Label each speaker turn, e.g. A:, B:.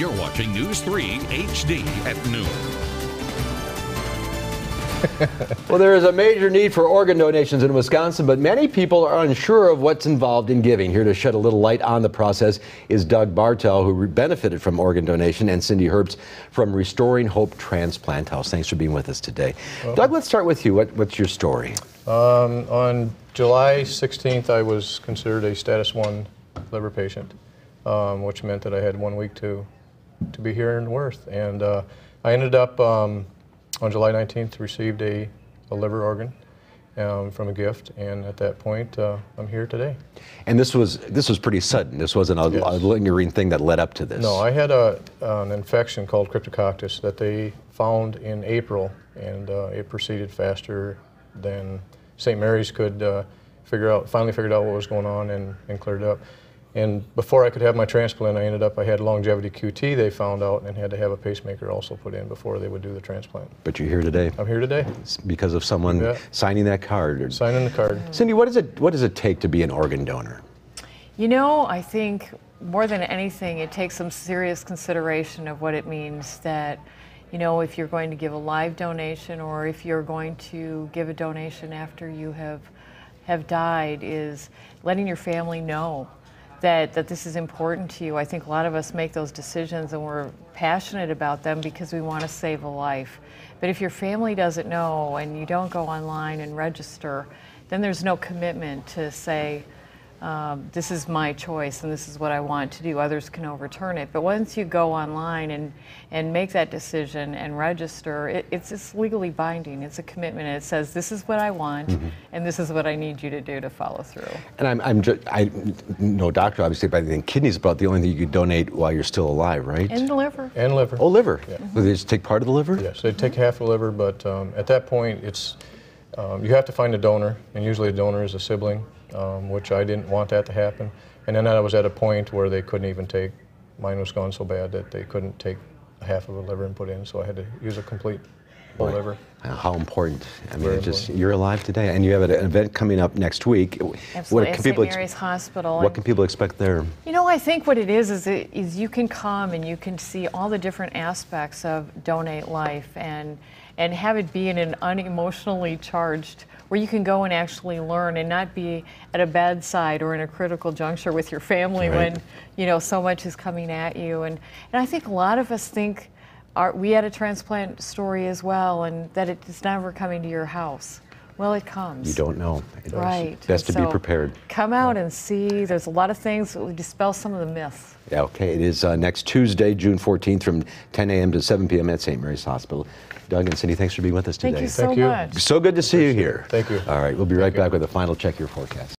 A: You're watching News 3 HD at noon.
B: Well, there is a major need for organ donations in Wisconsin, but many people are unsure of what's involved in giving. Here to shed a little light on the process is Doug Bartel, who benefited from organ donation, and Cindy Herbst from Restoring Hope Transplant House. Thanks for being with us today. Well, Doug, let's start with you. What's your story?
C: On July 16th, I was considered a status 1 liver patient, which meant that I had 1 week to be here in Worth. And I ended up on July 19th, received a liver organ from a gift, and at that point, I'm here today.
B: And this was pretty sudden. This wasn't a lingering thing that led up to this.
C: No, I had an infection called Cryptococcus that they found in April, and it proceeded faster than St. Mary's could finally figured out what was going on and cleared it up. And before I could have my transplant, I had longevity QT they found out, and had to have a pacemaker also put in before they would do the transplant.
B: But you're here today.
C: I'm here today.
B: It's because of someone signing that card.
C: Signing the card.
B: Cindy, what does it take to be an organ donor?
D: You know, I think more than anything, it takes some serious consideration of what it means that, you know, if you're going to give a live donation or if you're going to give a donation after you have died, is letting your family know that this is important to you. I think a lot of us make those decisions and we're passionate about them because we want to save a life. But if your family doesn't know and you don't go online and register, then there's no commitment to say, this is my choice and this is what I want to do. Others can overturn it. But once you go online and make that decision and register, it's legally binding. It's a commitment. And it says, this is what I want, and this is what I need you to do to follow through. And
B: I'm no doctor, obviously, but I think kidneys about the only thing you could donate while you're still alive, right?
D: And the liver.
C: And liver.
B: Oh, liver.
C: Yeah.
B: Will they just take part of the liver?
C: Yes, they take half the liver, but at that point, it's you have to find a donor, and usually a donor is a sibling, which I didn't want that to happen. And then I was at a point where they couldn't even take, mine was gone so bad that they couldn't take half of a liver and put in, so I had to use a complete whole liver.
B: How important. I mean, you're alive today, and you have an event coming up next week.
D: Absolutely, at St. Mary's Hospital.
B: What can people expect there?
D: You know, I think what it is you can come and you can see all the different aspects of Donate Life and have it be in an unemotionally charged, where you can go and actually learn and not be at a bedside or in a critical juncture with your family when, you know, so much is coming at you. And I think a lot of us think, we had a transplant story as well, and that it's never coming to your house. Well, it comes.
B: You don't know.
D: Right.
B: Best to be prepared.
D: Come out and see. There's a lot of things that will dispel some of the myths.
B: Yeah, okay. It is next Tuesday, June 14th from 10 a.m. to 7 p.m. at St. Mary's Hospital. Doug and Cindy, thanks for being with us today.
D: Thank you so much.
B: So good to see you here.
C: Thank you.
B: All right, we'll be right back with a final check your forecast.